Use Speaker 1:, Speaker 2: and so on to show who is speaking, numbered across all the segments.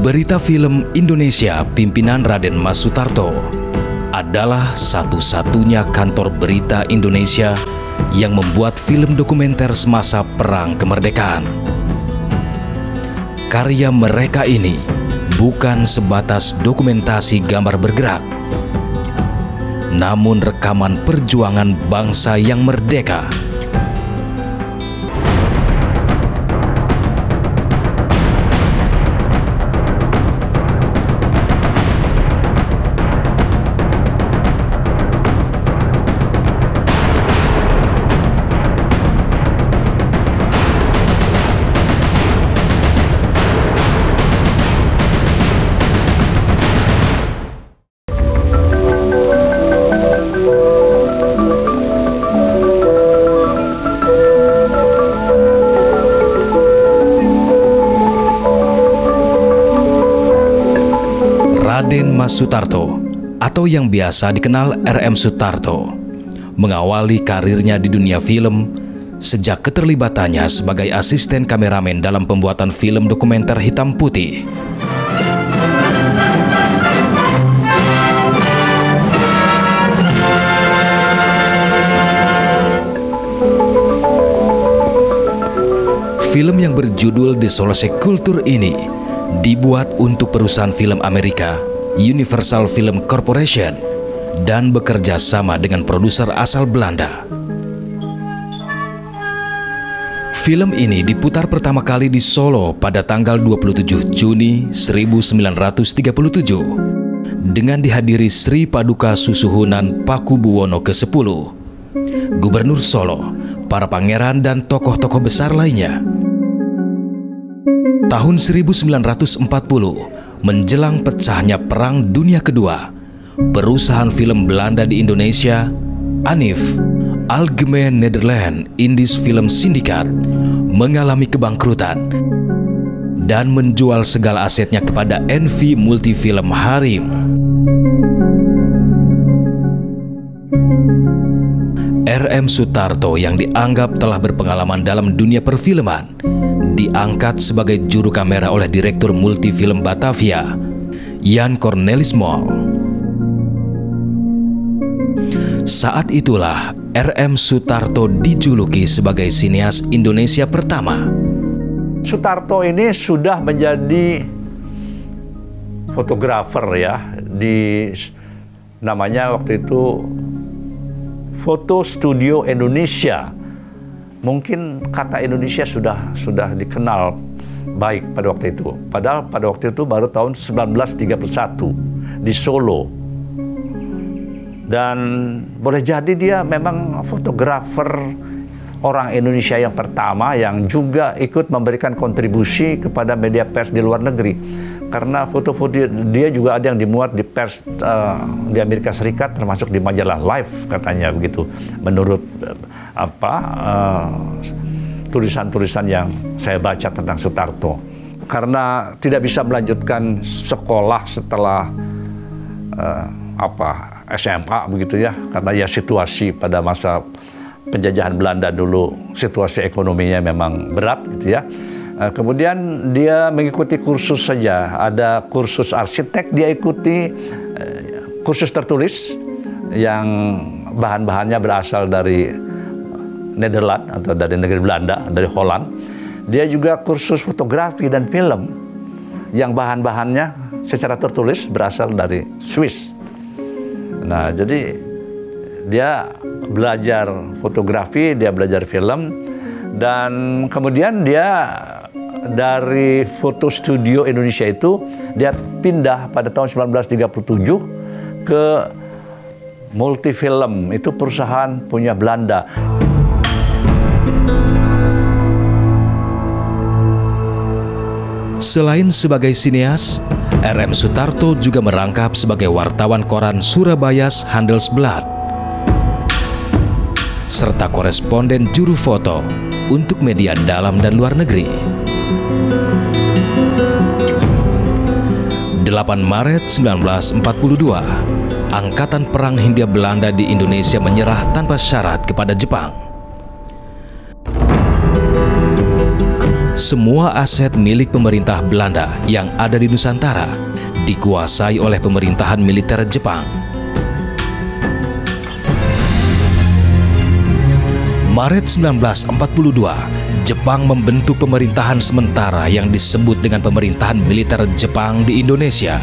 Speaker 1: Berita Film Indonesia pimpinan Raden Mas Sutarto adalah satu-satunya kantor berita Indonesia yang membuat film dokumenter semasa Perang Kemerdekaan. Karya mereka ini bukan sebatas dokumentasi gambar bergerak, namun rekaman perjuangan bangsa yang merdeka. Raden Mas Sutarto, atau yang biasa dikenal RM Sutarto, mengawali karirnya di dunia film sejak keterlibatannya sebagai asisten kameramen dalam pembuatan film dokumenter hitam putih. Film yang berjudul Desolase Culture ini dibuat untuk perusahaan film Amerika, Universal Film Corporation, dan bekerja sama dengan produser asal Belanda. Film ini diputar pertama kali di Solo pada tanggal 27 Juni 1937 dengan dihadiri Sri Paduka Susuhunan Pakubuwono ke-10, Gubernur Solo, para pangeran dan tokoh-tokoh besar lainnya. Tahun 1940, menjelang pecahnya Perang Dunia Kedua, perusahaan film Belanda di Indonesia, ANIF, Algemeen Nederland Indies Film Syndicaat, mengalami kebangkrutan dan menjual segala asetnya kepada NV Multifilm Harim. RM Sutarto yang dianggap telah berpengalaman dalam dunia perfilman diangkat sebagai juru kamera oleh Direktur Multifilm Batavia, Jan Cornelis Mol. Saat itulah RM Sutarto dijuluki sebagai sineas Indonesia pertama.
Speaker 2: Sutarto ini sudah menjadi fotografer ya, namanya waktu itu Foto Studio Indonesia. Mungkin kata Indonesia sudah dikenal baik pada waktu itu. Padahal pada waktu itu baru tahun 1931 di Solo. Dan boleh jadi dia memang fotografer orang Indonesia yang pertama yang juga ikut memberikan kontribusi kepada media pers di luar negeri. Karena foto-foto dia juga ada yang dimuat di pers di Amerika Serikat, termasuk di majalah Life katanya begitu. Menurut tulisan-tulisan yang saya baca tentang Sutarto. Karena tidak bisa melanjutkan sekolah setelah SMA begitu ya, karena ya situasi pada masa penjajahan Belanda dulu situasi ekonominya memang berat gitu ya. Kemudian dia mengikuti kursus saja, ada kursus arsitek dia ikuti, kursus tertulis yang bahan-bahannya berasal dari Nederland atau dari negeri Belanda, dari Holland. Dia juga kursus fotografi dan film yang bahan-bahannya secara tertulis berasal dari Swiss. Nah, jadi dia belajar fotografi, dia belajar film, dan kemudian dia dari Foto Studio Indonesia itu dia pindah pada tahun 1937 ke Multifilm, itu perusahaan punya Belanda.
Speaker 1: Selain sebagai sineas, RM Sutarto juga merangkap sebagai wartawan koran Surabayas Handelsblad serta koresponden juru foto untuk media dalam dan luar negeri. 8 Maret 1942, Angkatan Perang Hindia Belanda di Indonesia menyerah tanpa syarat kepada Jepang. Semua aset milik pemerintah Belanda yang ada di Nusantara dikuasai oleh pemerintahan militer Jepang. Maret 1942, Jepang membentuk pemerintahan sementara yang disebut dengan Pemerintahan Militer Jepang di Indonesia.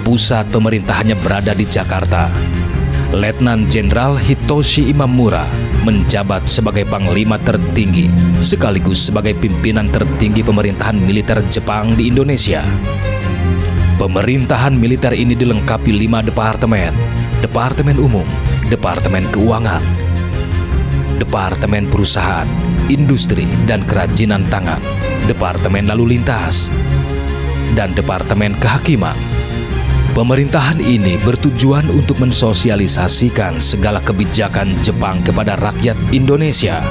Speaker 1: Pusat pemerintahannya berada di Jakarta. Letnan Jenderal Hitoshi Imamura menjabat sebagai panglima tertinggi sekaligus sebagai pimpinan tertinggi pemerintahan militer Jepang di Indonesia. Pemerintahan militer ini dilengkapi 5 departemen: Departemen Umum, Departemen Keuangan, Departemen Perusahaan, Industri dan Kerajinan Tangan, Departemen Lalu Lintas, dan Departemen Kehakiman. Pemerintahan ini bertujuan untuk mensosialisasikan segala kebijakan Jepang kepada rakyat Indonesia.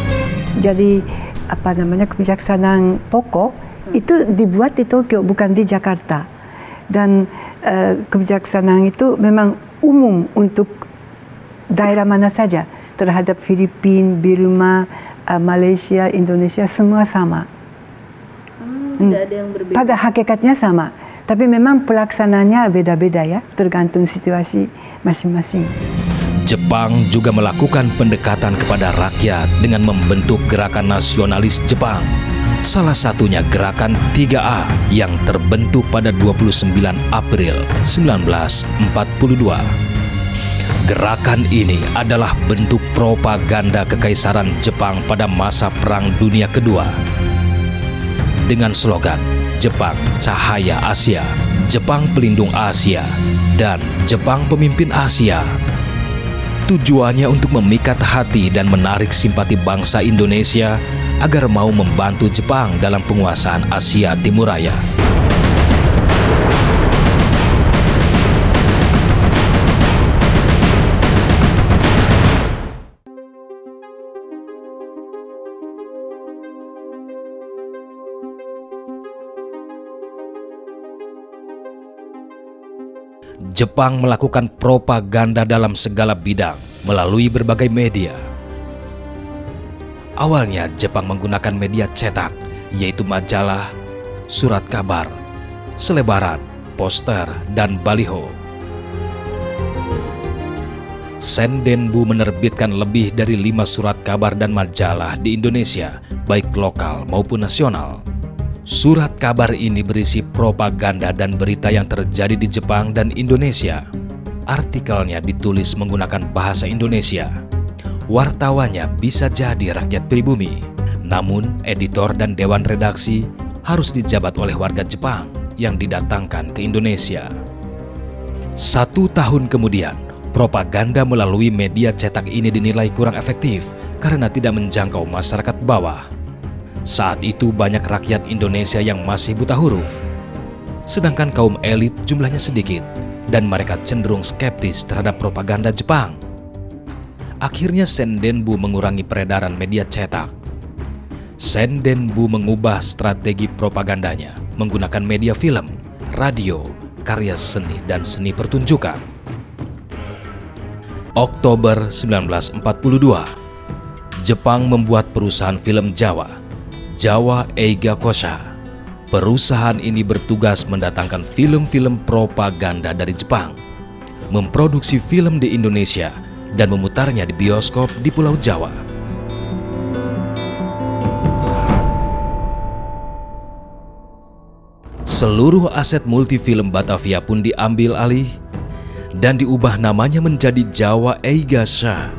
Speaker 3: Jadi kebijaksanaan pokok itu dibuat di Tokyo, bukan di Jakarta. Dan kebijaksanaan itu memang umum untuk daerah mana saja, terhadap Filipina, Burma, Malaysia, Indonesia, semua sama.
Speaker 4: Tidak ada yang berbeda.
Speaker 3: Pada hakikatnya sama, tapi memang pelaksanaannya beda-beda ya, tergantung situasi masing-masing.
Speaker 1: Jepang juga melakukan pendekatan kepada rakyat dengan membentuk gerakan nasionalis Jepang. Salah satunya gerakan 3A yang terbentuk pada 29 April 1942. Gerakan ini adalah bentuk propaganda kekaisaran Jepang pada masa Perang Dunia Kedua. Dengan slogan Jepang Cahaya Asia, Jepang Pelindung Asia, dan Jepang Pemimpin Asia. Tujuannya untuk memikat hati dan menarik simpati bangsa Indonesia agar mau membantu Jepang dalam penguasaan Asia Timur Raya. Jepang melakukan propaganda dalam segala bidang melalui berbagai media. Awalnya Jepang menggunakan media cetak, yaitu majalah, surat kabar, selebaran, poster, dan baliho. Sendenbu menerbitkan lebih dari 5 surat kabar dan majalah di Indonesia, baik lokal maupun nasional. Surat kabar ini berisi propaganda dan berita yang terjadi di Jepang dan Indonesia. Artikelnya ditulis menggunakan bahasa Indonesia. Wartawannya bisa jadi rakyat pribumi, namun editor dan dewan redaksi harus dijabat oleh warga Jepang yang didatangkan ke Indonesia. 1 tahun kemudian, propaganda melalui media cetak ini dinilai kurang efektif karena tidak menjangkau masyarakat bawah. Saat itu banyak rakyat Indonesia yang masih buta huruf, sedangkan kaum elit jumlahnya sedikit dan mereka cenderung skeptis terhadap propaganda Jepang. Akhirnya Sendenbu mengurangi peredaran media cetak. Sendenbu mengubah strategi propagandanya menggunakan media film, radio, karya seni, dan seni pertunjukan. Oktober 1942, Jepang membuat perusahaan film Jawa Eiga Kosha. Perusahaan ini bertugas mendatangkan film-film propaganda dari Jepang, memproduksi film di Indonesia, dan memutarnya di bioskop di Pulau Jawa. Seluruh aset multifilm Batavia pun diambil alih dan diubah namanya menjadi Jawa Eiga Sha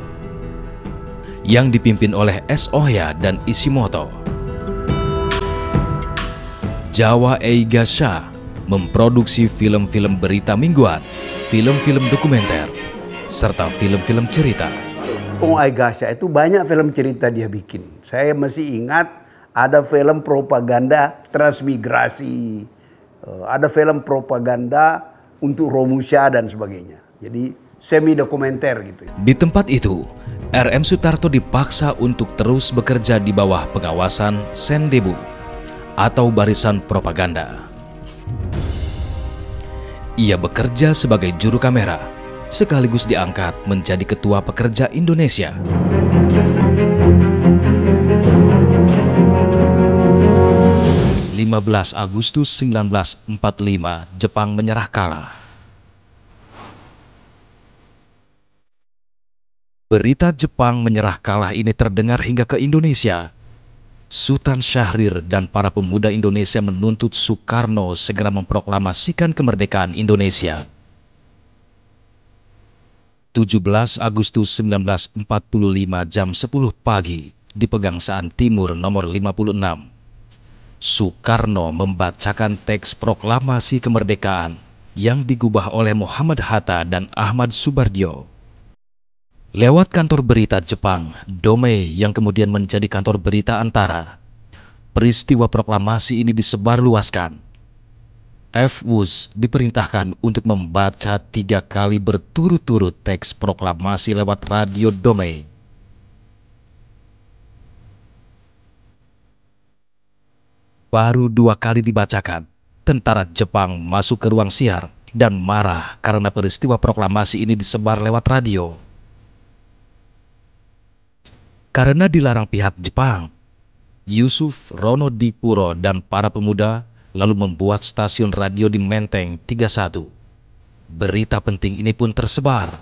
Speaker 1: yang dipimpin oleh S. Ohya dan Ishimoto. Jawa Eiga Sha memproduksi film-film berita mingguan, film-film dokumenter, serta film-film cerita.
Speaker 5: Eiga Sha itu banyak film cerita dia bikin. Saya masih ingat ada film propaganda transmigrasi, ada film propaganda untuk Romusha dan sebagainya. Jadi semi dokumenter gitu.
Speaker 1: Di tempat itu, RM Sutarto dipaksa untuk terus bekerja di bawah pengawasan Sendenbu atau barisan propaganda. Ia bekerja sebagai juru kamera, sekaligus diangkat menjadi ketua pekerja Indonesia. 15 Agustus 1945, Jepang menyerah kalah. Berita Jepang menyerah kalah ini terdengar hingga ke Indonesia. Sultan Syahrir dan para pemuda Indonesia menuntut Soekarno segera memproklamasikan kemerdekaan Indonesia. 17 Agustus 1945 jam 10 pagi di Pegangsaan Timur nomor 56. Soekarno membacakan teks proklamasi kemerdekaan yang digubah oleh Muhammad Hatta dan Ahmad Subardio. Lewat kantor berita Jepang, Domei, yang kemudian menjadi kantor berita Antara, peristiwa proklamasi ini disebarluaskan. F. Wus diperintahkan untuk membaca 3 kali berturut-turut teks proklamasi lewat radio Domei. Baru 2 kali dibacakan, tentara Jepang masuk ke ruang siar dan marah karena peristiwa proklamasi ini disebar lewat radio. Karena dilarang pihak Jepang, Yusuf Ronodipuro dan para pemuda lalu membuat stasiun radio di Menteng 31. Berita penting ini pun tersebar.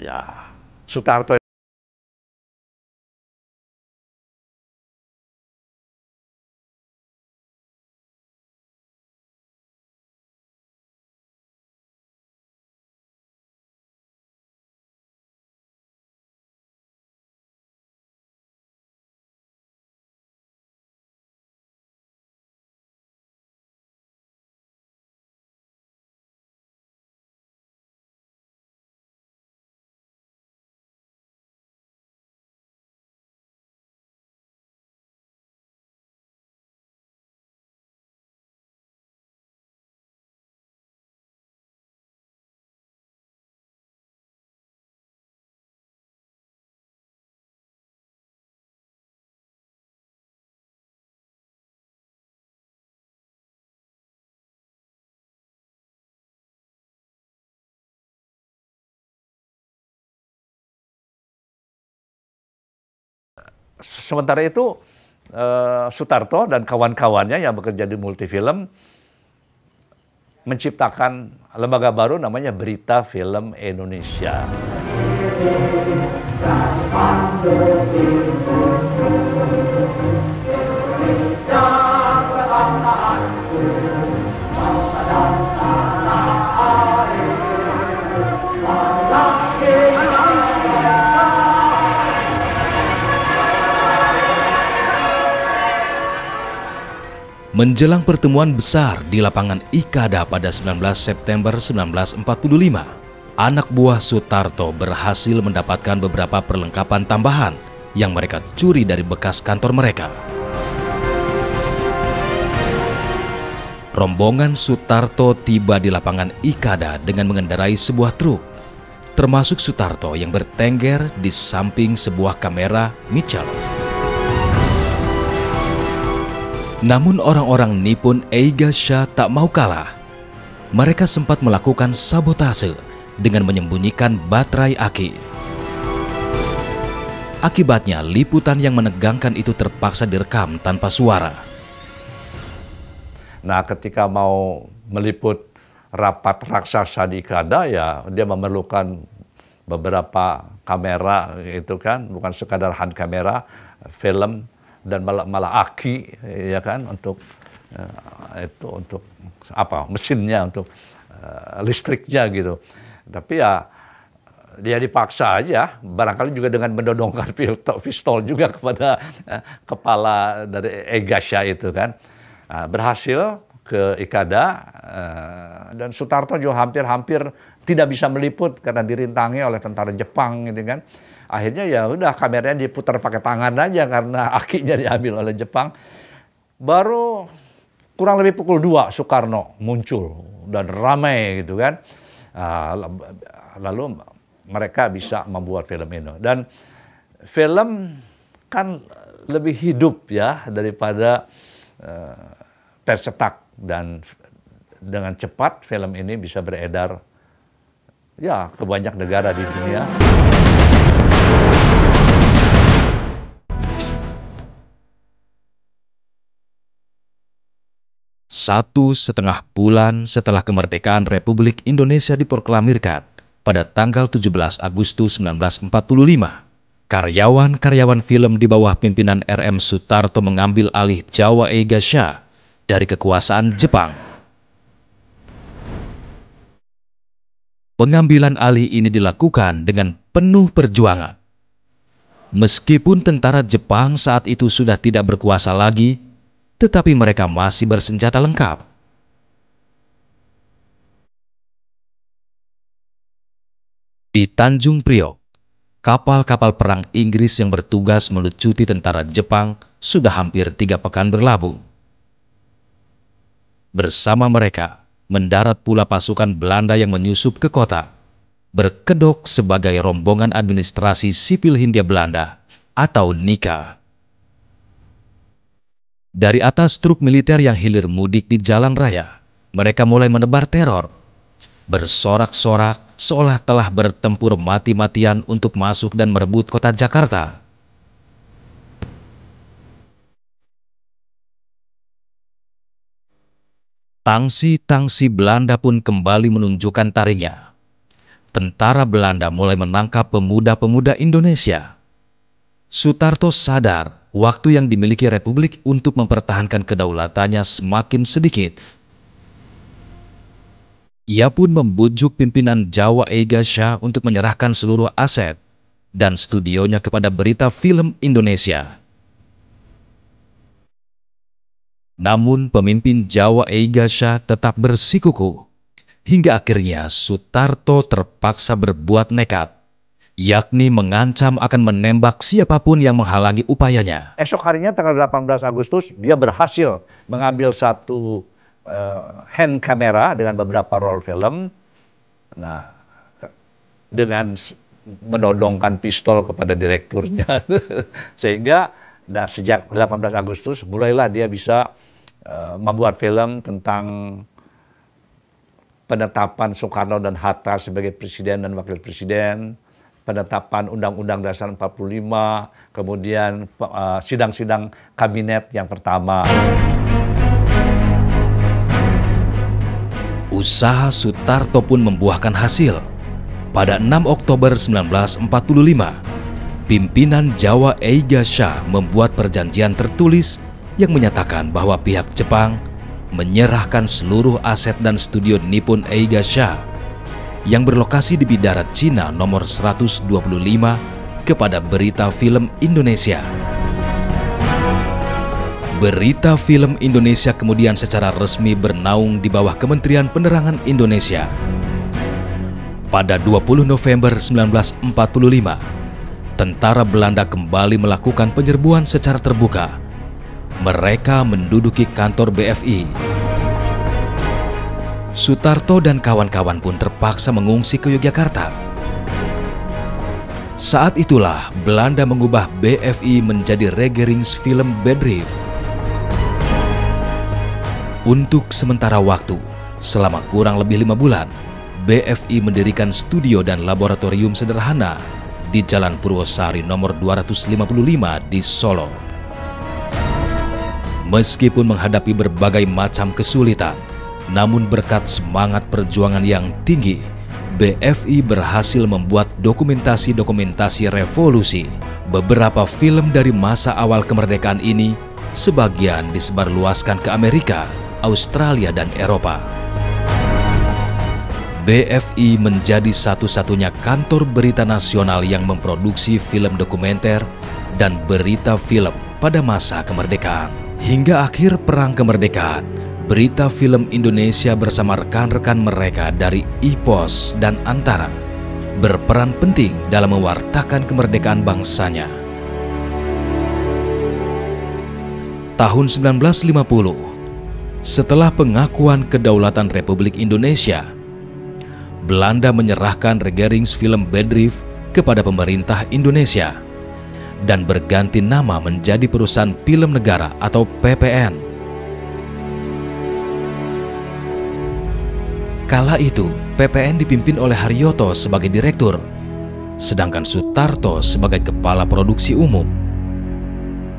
Speaker 2: Ya, Soekarno sementara itu Sutarto dan kawan-kawannya yang bekerja di Multifilm menciptakan lembaga baru namanya Berita Film Indonesia.
Speaker 1: Menjelang pertemuan besar di lapangan Ikada pada 19 September 1945, anak buah Sutarto berhasil mendapatkan beberapa perlengkapan tambahan yang mereka curi dari bekas kantor mereka. Rombongan Sutarto tiba di lapangan Ikada dengan mengendarai sebuah truk, termasuk Sutarto yang bertengger di samping sebuah kamera Mitchell. Namun orang-orang Nippon Eigasha tak mau kalah. Mereka sempat melakukan sabotase dengan menyembunyikan baterai aki. Akibatnya liputan yang menegangkan itu terpaksa direkam tanpa suara.
Speaker 2: Nah, ketika mau meliput rapat raksasa di Ikada, ya dia memerlukan beberapa kamera, itu kan, bukan sekadar hand kamera, film, dan malah aki, ya kan, untuk itu untuk apa, mesinnya, untuk listriknya gitu. Tapi ya dia dipaksa aja, barangkali juga dengan mendodongkan pistol juga kepada kepala dari Eigasha itu kan. Berhasil ke Ikada, dan Sutarto juga hampir-hampir tidak bisa meliput karena dirintangi oleh tentara Jepang gitu kan. Akhirnya ya udah kameranya diputar pakai tangan aja karena akinya diambil oleh Jepang. Baru kurang lebih pukul 2 Soekarno muncul dan ramai gitu kan. Lalu mereka bisa membuat film ini. Dan film kan lebih hidup ya daripada tercetak, dan dengan cepat film ini bisa beredar ya ke banyak negara di dunia.
Speaker 1: 1,5 bulan setelah kemerdekaan Republik Indonesia diproklamirkan pada tanggal 17 Agustus 1945, karyawan-karyawan film di bawah pimpinan R.M. Sutarto mengambil alih Jawa Eiga Sha dari kekuasaan Jepang. Pengambilan alih ini dilakukan dengan penuh perjuangan. Meskipun tentara Jepang saat itu sudah tidak berkuasa lagi, tetapi mereka masih bersenjata lengkap. Di Tanjung Priok, kapal-kapal perang Inggris yang bertugas melucuti tentara Jepang sudah hampir 3 pekan berlabuh. Bersama mereka, mendarat pula pasukan Belanda yang menyusup ke kota, berkedok sebagai rombongan administrasi sipil Hindia Belanda atau NIKA. Dari atas truk militer yang hilir mudik di jalan raya, mereka mulai menebar teror, bersorak-sorak seolah telah bertempur mati-matian untuk masuk dan merebut kota Jakarta. Tangsi-tangsi Belanda pun kembali menunjukkan taringnya. Tentara Belanda mulai menangkap pemuda-pemuda Indonesia. Sutarto sadar waktu yang dimiliki Republik untuk mempertahankan kedaulatannya semakin sedikit. Ia pun membujuk pimpinan Jawa Eiga Sha untuk menyerahkan seluruh aset dan studionya kepada Berita Film Indonesia. Namun pemimpin Jawa Eiga Sha tetap bersikukuh, hingga akhirnya Sutarto terpaksa berbuat nekat, yakni mengancam akan menembak siapapun yang menghalangi upayanya.
Speaker 2: Esok harinya tanggal 18 Agustus dia berhasil mengambil satu hand kamera dengan beberapa roll film. Nah, dengan menodongkan pistol kepada direkturnya. Sehingga sejak 18 Agustus mulailah dia bisa membuat film tentang penetapan Soekarno dan Hatta sebagai presiden dan wakil presiden, penetapan Undang-Undang Dasar 45, kemudian sidang-sidang kabinet yang pertama.
Speaker 1: Usaha Sutarto pun membuahkan hasil. Pada 6 Oktober 1945, pimpinan Jawa Eiga Sha membuat perjanjian tertulis yang menyatakan bahwa pihak Jepang menyerahkan seluruh aset dan studio Nippon Eiga Sha yang berlokasi di Bidarat Cina nomor 125 kepada Berita Film Indonesia. Berita Film Indonesia kemudian secara resmi bernaung di bawah Kementerian Penerangan Indonesia. Pada 20 November 1945, tentara Belanda kembali melakukan penyerbuan secara terbuka. Mereka menduduki kantor BFI. Sutarto dan kawan-kawan pun terpaksa mengungsi ke Yogyakarta. Saat itulah Belanda mengubah BFI menjadi Regeringsfilm Bedrijf. Untuk sementara waktu, selama kurang lebih 5 bulan, BFI mendirikan studio dan laboratorium sederhana di Jalan Purwosari nomor 255 di Solo. Meskipun menghadapi berbagai macam kesulitan, namun berkat semangat perjuangan yang tinggi, BFI berhasil membuat dokumentasi-dokumentasi revolusi. Beberapa film dari masa awal kemerdekaan ini sebagian disebarluaskan ke Amerika, Australia, dan Eropa. BFI menjadi satu-satunya kantor berita nasional yang memproduksi film dokumenter dan berita film pada masa kemerdekaan. Hingga akhir Perang Kemerdekaan, Berita Film Indonesia bersama rekan-rekan mereka dari IPOS dan Antara berperan penting dalam mewartakan kemerdekaan bangsanya. Tahun 1950, setelah pengakuan kedaulatan Republik Indonesia, Belanda menyerahkan Regeringsfilm Bedrijf kepada pemerintah Indonesia dan berganti nama menjadi Perusahaan Film Negara atau PPN. Kala itu, PPN dipimpin oleh Haryoto sebagai direktur, sedangkan Sutarto sebagai kepala produksi umum.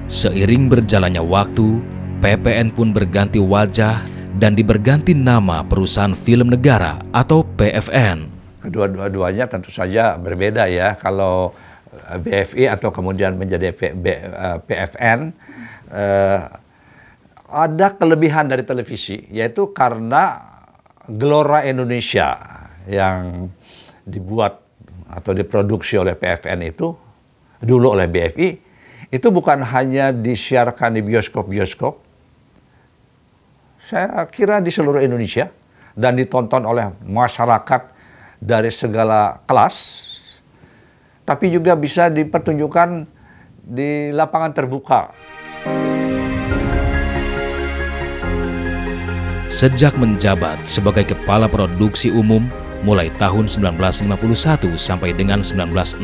Speaker 1: Seiring berjalannya waktu, PPN pun berganti wajah dan diberganti nama Perusahaan Film Negara atau PFN.
Speaker 2: Kedua-duanya tentu saja berbeda ya. Kalau BFI atau kemudian menjadi PFN, ada kelebihan dari televisi, yaitu karena Gelora Indonesia yang dibuat atau diproduksi oleh PFN itu, dulu oleh BFI, itu bukan hanya disiarkan di bioskop-bioskop, saya kira di seluruh Indonesia, dan ditonton oleh masyarakat dari segala kelas, tapi juga bisa dipertunjukkan di lapangan terbuka.
Speaker 1: Sejak menjabat sebagai Kepala Produksi Umum mulai tahun 1951 sampai dengan 1964,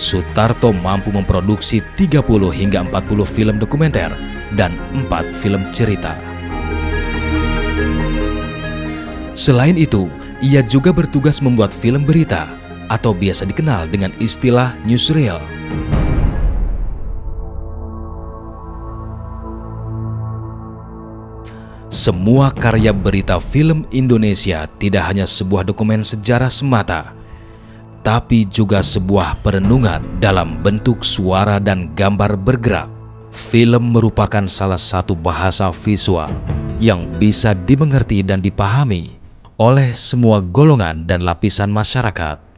Speaker 1: Sutarto mampu memproduksi 30 hingga 40 film dokumenter dan 4 film cerita. Selain itu, ia juga bertugas membuat film berita atau biasa dikenal dengan istilah newsreel. Semua karya berita film Indonesia tidak hanya sebuah dokumen sejarah semata, tapi juga sebuah perenungan dalam bentuk suara dan gambar bergerak. Film merupakan salah satu bahasa visual yang bisa dimengerti dan dipahami oleh semua golongan dan lapisan masyarakat.